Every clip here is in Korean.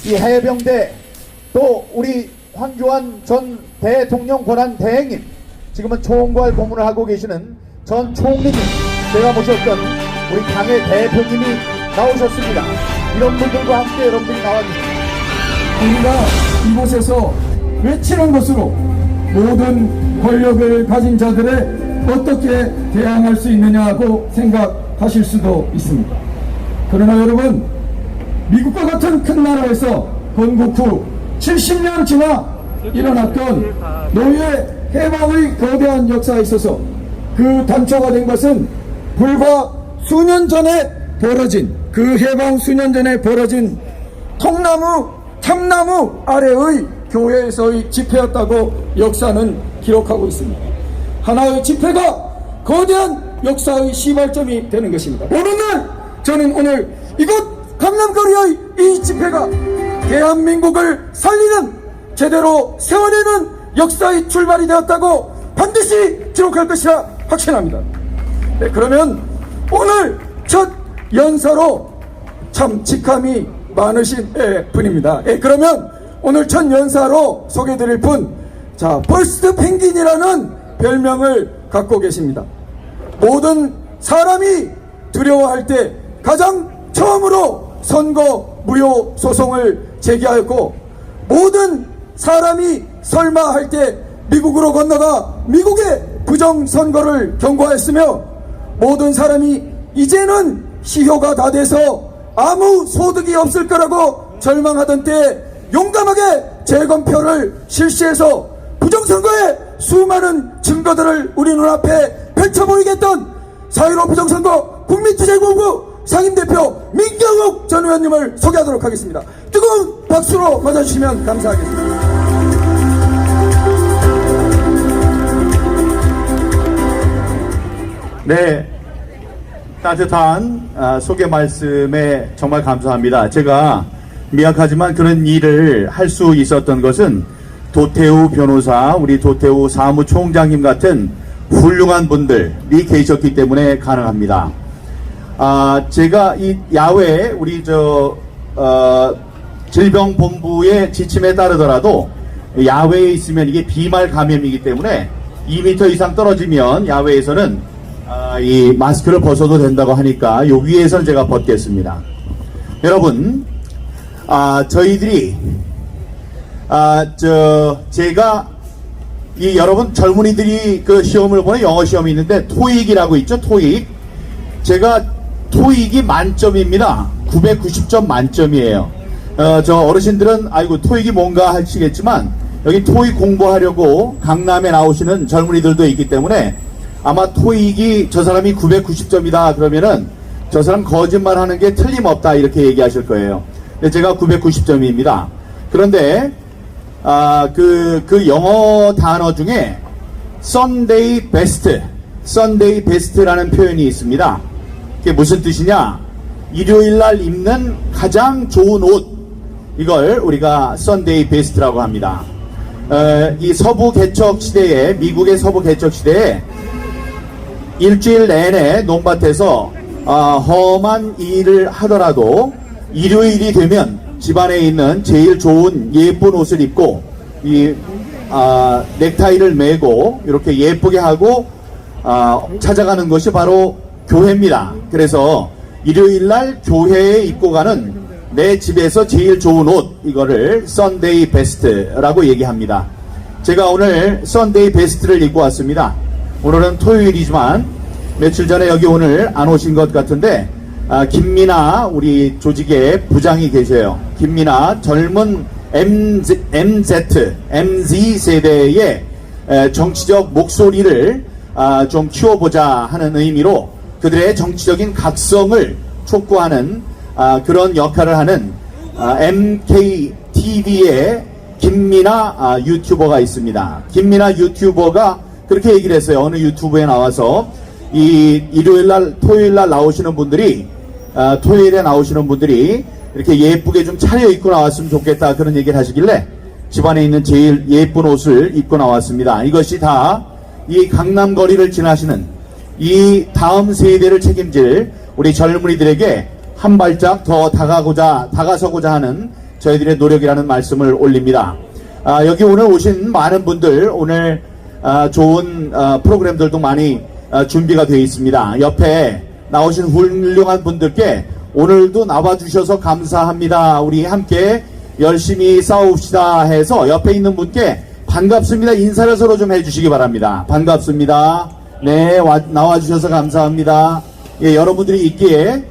이 해병대 또 우리 황교안 전 대통령 권한 대행님, 지금은 총괄 고문을 하고 계시는 전 총리님, 제가 모셨던 우리 당의 대표님이 나오셨습니다. 이런 분들과 함께 여러분들이 나와주십니다. 우리가 이곳에서 외치는 것으로 모든 권력을 가진 자들에 어떻게 대항할 수 있느냐고 생각하실 수도 있습니다. 그러나 여러분, 미국과 같은 큰 나라에서 건국 후 70년 지나 일어났던 노예 해방의 거대한 역사에 있어서 그 단초가 된 것은 불과 수년 전에 벌어진, 그 해방 수년 전에 벌어진 통나무 참나무 아래의 교회에서의 집회였다고 역사는 기록하고 있습니다. 하나의 집회가 거대한 역사의 시발점이 되는 것입니다. 어느 날 저는 오늘 이곳 강남거리의 이 집회가 대한민국을 살리는, 제대로 세워내는 역사의 출발이 되었다고 반드시 기록할 것이라 확신합니다. 네, 그러면 오늘 첫 연사로 참 직함이 많으신 분입니다. 그러면 오늘 첫 연사로 소개해드릴 분, 자, 퍼스트 펭귄이라는 별명을 갖고 계십니다. 모든 사람이 두려워할 때 가장 처음으로 선거 무효 소송을 제기하였고, 모든 사람이 설마 할 때 미국으로 건너가 미국의 부정선거를 경고하였으며, 모든 사람이 이제는 시효가 다 돼서 아무 소득이 없을 거라고 절망하던 때 용감하게 재검표를 실시해서 부정선거의 수많은 증거들을 우리 눈앞에 펼쳐보이겠던 4.15 부정선거 국민투쟁본부 상임대표 민경욱 전 의원님을 소개하도록 하겠습니다. 뜨거운 박수로 맞아주시면 감사하겠습니다. 네, 따뜻한 소개 말씀에 정말 감사합니다. 제가 미약하지만 그런 일을 할 수 있었던 것은 도태우 변호사, 우리 도태우 사무총장님 같은 훌륭한 분들이 계셨기 때문에 가능합니다. 제가 이 야외 우리 질병본부의 지침에 따르더라도 야외에 있으면 이게 비말 감염이기 때문에 2m 이상 떨어지면 야외에서는 이 마스크를 벗어도 된다고 하니까 요 위에서는 제가 벗겠습니다. 여러분, 저희들이 제가 이 여러분 젊은이들이 그 시험을 보는 영어 시험이 있는데 토익이라고 있죠. 토익. 제가 토익이 만점입니다. 990점 만점이에요. 저 어르신들은 아이고 토익이 뭔가 하시겠지만 여기 토익 공부하려고 강남에 나오시는 젊은이들도 있기 때문에 아마 토익이 저 사람이 990점이다 그러면은 저 사람 거짓말 하는 게 틀림없다 이렇게 얘기하실 거예요. 근데 제가 990점입니다. 그런데 그 영어 단어 중에 Sunday best라는 표현이 있습니다. 그게 무슨 뜻이냐? 일요일 날 입는 가장 좋은 옷, 이걸 우리가 Sunday best라고 합니다. 이 서부 개척 시대에, 미국의 서부 개척 시대에 일주일 내내 논밭에서 험한 일을 하더라도 일요일이 되면 집안에 있는 제일 좋은 예쁜 옷을 입고 넥타이를 매고 이렇게 예쁘게 하고 찾아가는 것이 바로 교회입니다. 그래서 일요일날 교회에 입고 가는 내 집에서 제일 좋은 옷, 이거를 Sunday best라고 얘기합니다. 제가 오늘 Sunday best를 입고 왔습니다. 오늘은 토요일이지만 며칠 전에 여기 오늘 안 오신 것 같은데 김민아 우리 조직의 부장이 계세요. 김민아 젊은 MZ 세대의 정치적 목소리를 좀 키워보자 하는 의미로 그들의 정치적인 각성을 촉구하는 그런 역할을 하는 MKTV의 김민아 유튜버가 있습니다. 김민아 유튜버가 그렇게 얘기를 했어요. 어느 유튜브에 나와서 이 일요일날 토요일날 나오시는 분들이 토요일에 나오시는 분들이 이렇게 예쁘게 좀 차려입고 나왔으면 좋겠다 그런 얘기를 하시길래 집안에 있는 제일 예쁜 옷을 입고 나왔습니다. 이것이 다 이 강남거리를 지나시는 이 다음 세대를 책임질 우리 젊은이들에게 한 발짝 더 다가서고자 하는 저희들의 노력이라는 말씀을 올립니다. 여기 오늘 오신 많은 분들 오늘 좋은 프로그램들도 많이 준비가 되어 있습니다. 옆에 나오신 훌륭한 분들께 오늘도 나와주셔서 감사합니다. 우리 함께 열심히 싸웁시다 해서 옆에 있는 분께 반갑습니다. 인사를 서로 좀 해주시기 바랍니다. 반갑습니다. 네, 나와주셔서 감사합니다. 예, 여러분들이 있기에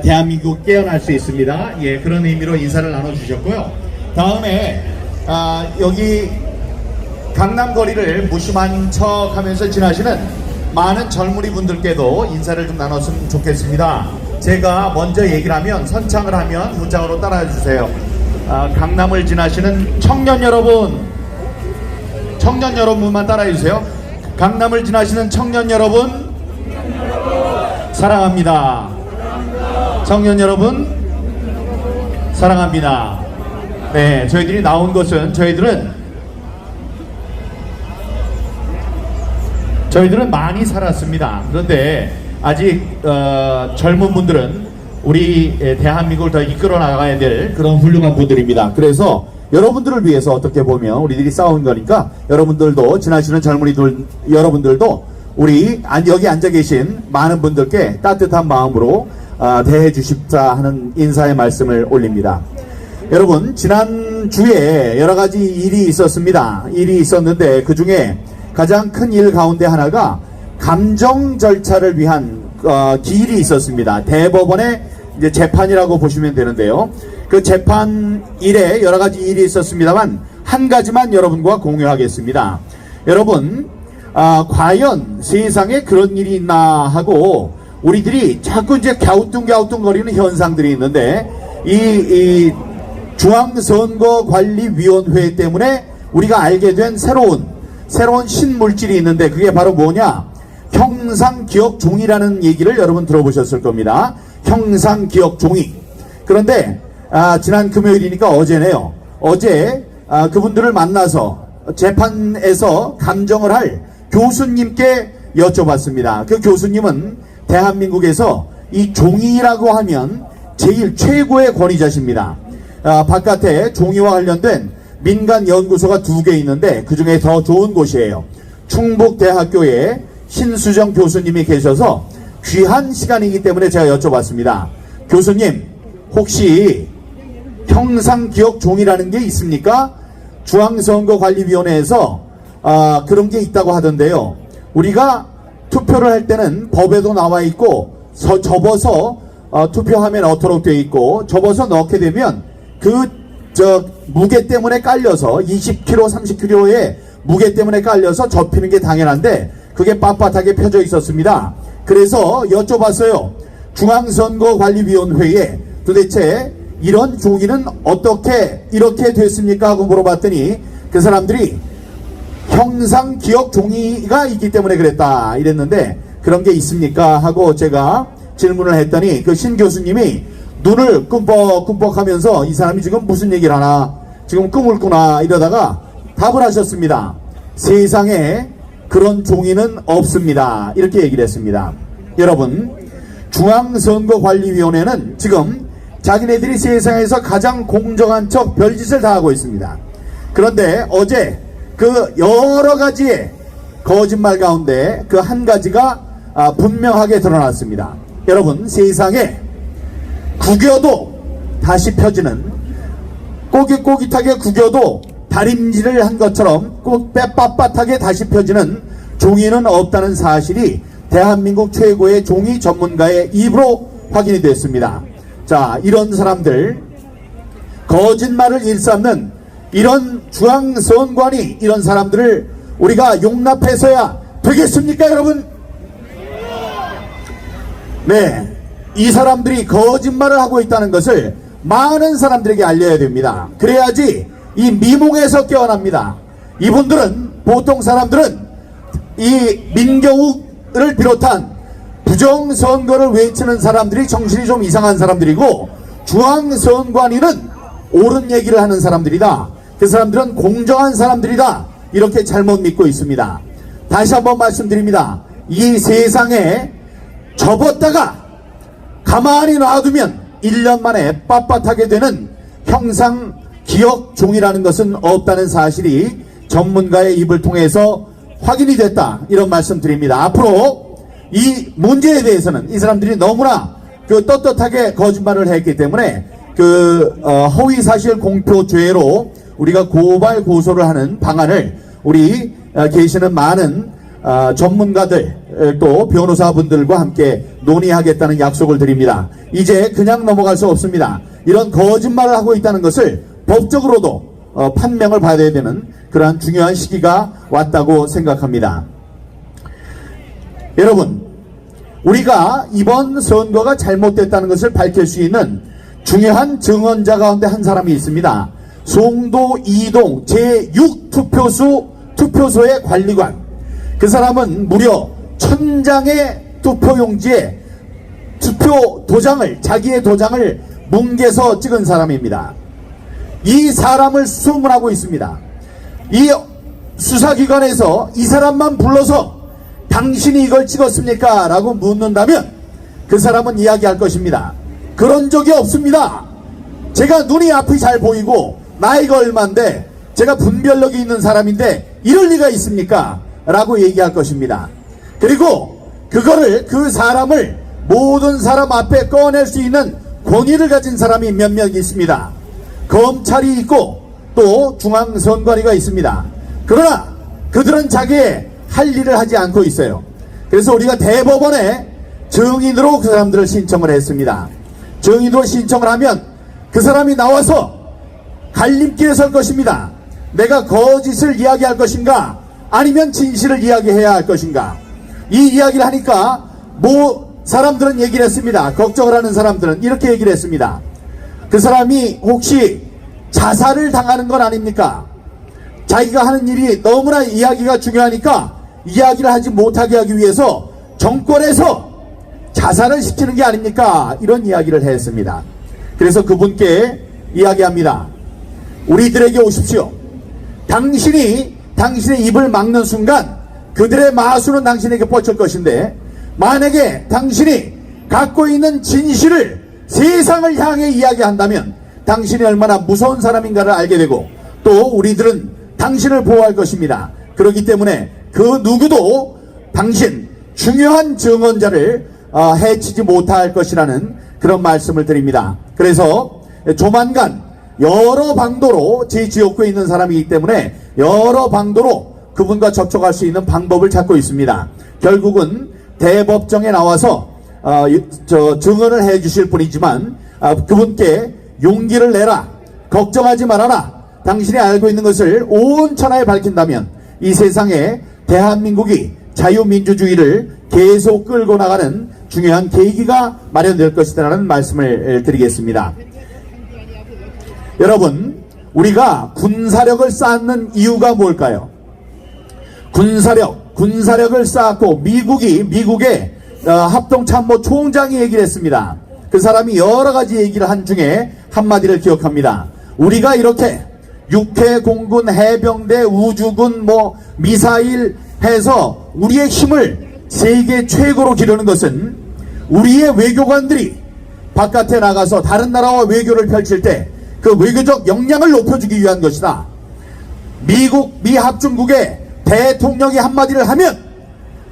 대한민국 깨어날 수 있습니다. 예, 그런 의미로 인사를 나눠주셨고요. 다음에 여기 강남거리를 무심한 척 하면서 지나시는 많은 젊은이 분들께도 인사를 좀 나눴으면 좋겠습니다. 제가 먼저 얘기를 하면 선창을 하면 문장으로 따라해 주세요. 강남을 지나시는 청년 여러분만 따라해 주세요. 강남을 지나시는 청년 여러분 사랑합니다. 청년 여러분 사랑합니다. 네, 저희들이 나온 것은 저희들은 많이 살았습니다. 그런데 아직 젊은 분들은 우리 대한민국을 더 이끌어 나가야 될 그런 훌륭한 분들입니다. 그래서 여러분들을 위해서 어떻게 보면 우리들이 싸운 거니까 여러분들도 지나시는 젊은이들 여러분들도 우리 여기 앉아 계신 많은 분들께 따뜻한 마음으로 대해 주십사 하는 인사의 말씀을 올립니다. 여러분, 지난주에 여러 가지 일이 있었습니다. 일이 있었는데 그 중에 가장 큰 일 가운데 하나가 감정 절차를 위한 기일이 있었습니다. 대법원의 이제 재판이라고 보시면 되는데요. 그 재판 일에 여러 가지 일이 있었습니다만 한 가지만 여러분과 공유하겠습니다. 여러분, 과연 세상에 그런 일이 있나 하고 우리들이 자꾸 이제 갸우뚱거리는 현상들이 있는데 이 중앙선거관리위원회 때문에 우리가 알게 된 새로운 신물질이 있는데 그게 바로 뭐냐? 형상기억종이라는 얘기를 여러분 들어보셨을 겁니다. 형상기억종이. 그런데 지난 금요일이니까 어제네요. 어제 그분들을 만나서 재판에서 감정을 할 교수님께 여쭤봤습니다. 그 교수님은 대한민국에서 이 종이라고 하면 제일 최고의 권위자십니다. 바깥에 종이와 관련된 민간 연구소가 2개 있는데 그 중에 더 좋은 곳이에요. 충북대학교에 신수정 교수님이 계셔서 귀한 시간이기 때문에 제가 여쭤봤습니다. 교수님, 혹시 형상기억종이라는 게 있습니까? 중앙선거관리위원회에서 그런 게 있다고 하던데요. 우리가 투표를 할 때는 법에도 나와 있고 접어서 투표하면 어토록 되어 있고 접어서 넣게 되면 무게 때문에 깔려서 20kg, 30kg의 무게 때문에 깔려서 접히는 게 당연한데 그게 빳빳하게 펴져 있었습니다. 그래서 여쭤봤어요. 중앙선거관리위원회에 도대체 이런 종이는 어떻게 이렇게 됐습니까? 하고 물어봤더니 그 사람들이 형상기억 종이가 있기 때문에 그랬다 이랬는데 그런 게 있습니까? 하고 제가 질문을 했더니 그 신 교수님이 눈을 끔뻑끔뻑 하면서 이 사람이 지금 무슨 얘기를 하나 지금 꿈을 꾸나 이러다가 답을 하셨습니다. 세상에 그런 종이는 없습니다. 이렇게 얘기를 했습니다. 여러분, 중앙선거관리위원회는 지금 자기네들이 세상에서 가장 공정한 척 별짓을 다 하고 있습니다. 그런데 어제 그 여러 가지의 거짓말 가운데 그 한 가지가 분명하게 드러났습니다. 여러분, 세상에 구겨도 다시 펴지는 꼬깃꼬깃하게 구겨도 다림질을 한 것처럼 꼭 빳빳하게 다시 펴지는 종이는 없다는 사실이 대한민국 최고의 종이 전문가의 입으로 확인이 됐습니다. 자, 이런 사람들, 거짓말을 일삼는 이런 중앙선관위 이런 사람들을 우리가 용납해서야 되겠습니까, 여러분? 네, 이 사람들이 거짓말을 하고 있다는 것을 많은 사람들에게 알려야 됩니다. 그래야지 이 미몽에서 깨어납니다. 이분들은, 보통 사람들은 이 민경욱을 비롯한 부정선거를 외치는 사람들이 정신이 좀 이상한 사람들이고, 중앙선관위는 옳은 얘기를 하는 사람들이다. 그 사람들은 공정한 사람들이다. 이렇게 잘못 믿고 있습니다. 다시 한번 말씀드립니다. 이 세상에 접었다가 가만히 놔두면 1년 만에 빳빳하게 되는 형상 기억 종이라는 것은 없다는 사실이 전문가의 입을 통해서 확인이 됐다, 이런 말씀 드립니다. 앞으로 이 문제에 대해서는 이 사람들이 너무나 떳떳하게 거짓말을 했기 때문에 허위사실 공표죄로 우리가 고발 고소를 하는 방안을 우리 계시는 많은 전문가들 또 변호사분들과 함께 논의하겠다는 약속을 드립니다. 이제 그냥 넘어갈 수 없습니다. 이런 거짓말을 하고 있다는 것을 법적으로도 판명을 받아야 되는 그러한 중요한 시기가 왔다고 생각합니다. 여러분, 우리가 이번 선거가 잘못됐다는 것을 밝힐 수 있는 중요한 증언자 가운데 한 사람이 있습니다. 송도 2동 제6투표소의 관리관. 그 사람은 무려 1000장의 투표용지에 투표 도장을, 자기의 도장을 뭉개서 찍은 사람입니다. 이 사람을 수송을 하고 있습니다. 이 수사기관에서 이 사람만 불러서 당신이 이걸 찍었습니까? 라고 묻는다면 그 사람은 이야기할 것입니다. 그런 적이 없습니다. 제가 눈이 앞이 잘 보이고 나이가 얼만데 제가 분별력이 있는 사람인데 이럴 리가 있습니까? 라고 얘기할 것입니다. 그리고 그거를, 그 사람을 모든 사람 앞에 꺼낼 수 있는 권위를 가진 사람이 몇몇 있습니다. 검찰이 있고 또 중앙선관위가 있습니다. 그러나 그들은 자기의 할 일을 하지 않고 있어요. 그래서 우리가 대법원에 증인으로 그 사람들을 신청을 했습니다. 증인으로 신청을 하면 그 사람이 나와서 갈림길에 설 것입니다. 내가 거짓을 이야기할 것인가, 아니면 진실을 이야기해야 할 것인가. 이 이야기를 하니까 사람들은 얘기를 했습니다. 걱정을 하는 사람들은 이렇게 얘기를 했습니다. 그 사람이 혹시 자살을 당하는 건 아닙니까? 자기가 하는 일이 너무나 이야기가 중요하니까 이야기를 하지 못하게 하기 위해서 정권에서 자살을 시키는 게 아닙니까? 이런 이야기를 했습니다. 그래서 그분께 이야기합니다. 우리들에게 오십시오. 당신이 당신의 입을 막는 순간 그들의 마수는 당신에게 뻗칠 것인데, 만약에 당신이 갖고 있는 진실을 세상을 향해 이야기한다면 당신이 얼마나 무서운 사람인가를 알게 되고, 또 우리들은 당신을 보호할 것입니다. 그렇기 때문에 그 누구도 당신 중요한 증언자를 해치지 못할 것이라는 그런 말씀을 드립니다. 그래서 조만간 여러 방도로, 제 지역구에 있는 사람이기 때문에 여러 방도로 그분과 접촉할 수 있는 방법을 찾고 있습니다. 결국은 대법정에 나와서 증언을 해 주실 분이지만 그분께 용기를 내라, 걱정하지 말아라, 당신이 알고 있는 것을 온 천하에 밝힌다면 이 세상에 대한민국이 자유민주주의를 계속 끌고 나가는 중요한 계기가 마련될 것이라는 말씀을 드리겠습니다. 여러분, 우리가 군사력을 쌓는 이유가 뭘까요? 군사력을 쌓았고 미국의 합동참모 총장이 얘기를 했습니다. 그 사람이 여러 가지 얘기를 한 중에 한마디를 기억합니다. 우리가 이렇게 육해, 공군, 해병대, 우주군, 미사일 해서 우리의 힘을 세계 최고로 기르는 것은 우리의 외교관들이 바깥에 나가서 다른 나라와 외교를 펼칠 때 그 외교적 역량을 높여주기 위한 것이다. 미합중국의 대통령이 한마디를 하면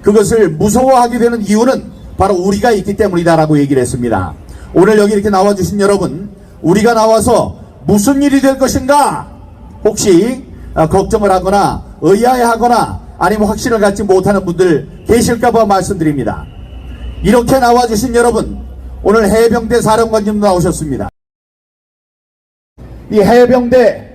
그것을 무서워하게 되는 이유는 바로 우리가 있기 때문이다라고 얘기를 했습니다. 오늘 여기 이렇게 나와주신 여러분, 우리가 나와서 무슨 일이 될 것인가 혹시 걱정을 하거나 의아해하거나 아니면 확신을 갖지 못하는 분들 계실까봐 말씀드립니다. 이렇게 나와주신 여러분, 오늘 해병대 사령관님도 나오셨습니다. 이 해병대,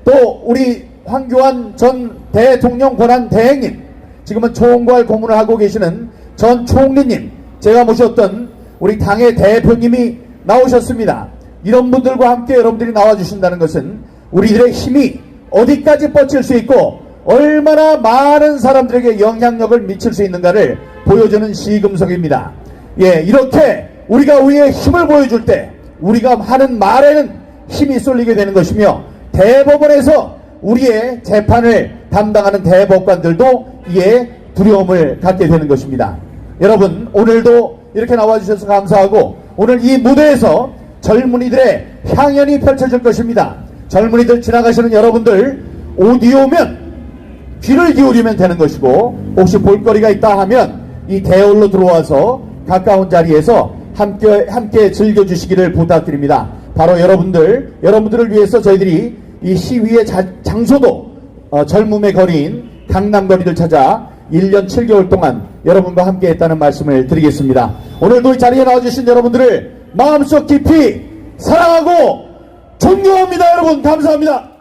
또 우리 황교안 전 대통령 권한 대행님, 지금은 총괄 고문을 하고 계시는 전 총리님, 제가 모셨던 우리 당의 대표님이 나오셨습니다. 이런 분들과 함께 여러분들이 나와주신다는 것은 우리들의 힘이 어디까지 뻗칠 수 있고 얼마나 많은 사람들에게 영향력을 미칠 수 있는가를 보여주는 시금석입니다. 이렇게 우리가 우리의 힘을 보여줄 때 우리가 하는 말에는 힘이 쏠리게 되는 것이며, 대법원에서 우리의 재판을 담당하는 대법관들도 이에 두려움을 갖게 되는 것입니다. 여러분, 오늘도 이렇게 나와주셔서 감사하고, 오늘 이 무대에서 젊은이들의 향연이 펼쳐질 것입니다. 젊은이들 지나가시는 여러분들 오디오면 귀를 기울이면 되는 것이고, 혹시 볼거리가 있다 하면 이 대홀로 들어와서 가까운 자리에서 함께 즐겨주시기를 부탁드립니다. 바로 여러분들을 위해서 저희들이 이 시위의 장소도 젊음의 거리인 강남거리를 찾아 1년 7개월 동안 여러분과 함께 했다는 말씀을 드리겠습니다. 오늘도 이 자리에 나와주신 여러분들을 마음속 깊이 사랑하고 존경합니다. 여러분 감사합니다.